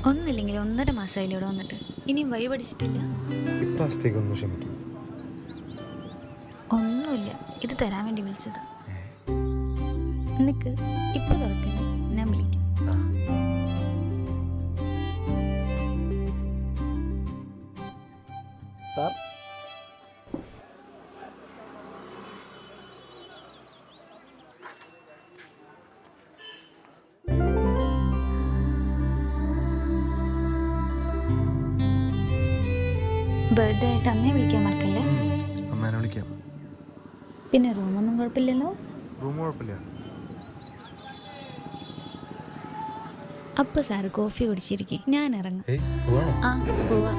ഒന്നില്ലെങ്കിൽ 1.5 മാസമായില്ല ഇവിടെ വന്നിട്ട്. ഇനിയും വഴി പഠിച്ചിട്ടില്ല. ഇപ്രാവശ്യത്തേക്കൊന്ന് ക്ഷമിക്കും. ഒന്നുമില്ല, ഇത് തരാൻ വേണ്ടി വിളിച്ചതാ. നിക്ക്, ഇപ്പൊ തുറക്കില്ല, ഞാൻ വിളിക്കാം. സാർ ബർത്ത്ഡേ ആയിട്ട് അമ്മയെ വിളിക്കാൻ മറക്കല്ലേ. അമ്മേനെ വിളിക്കാം. പിന്നെ റൂമൊന്നും കുഴപ്പമില്ലല്ലോ. റൂം കുഴപ്പമില്ല. അപ്പൊ സാറ് കോഫി കുടിച്ചിരിക്കും, ഞാൻ ഇറങ്ങാം. ഏയ് പോവാണോ? ആ പോവാ.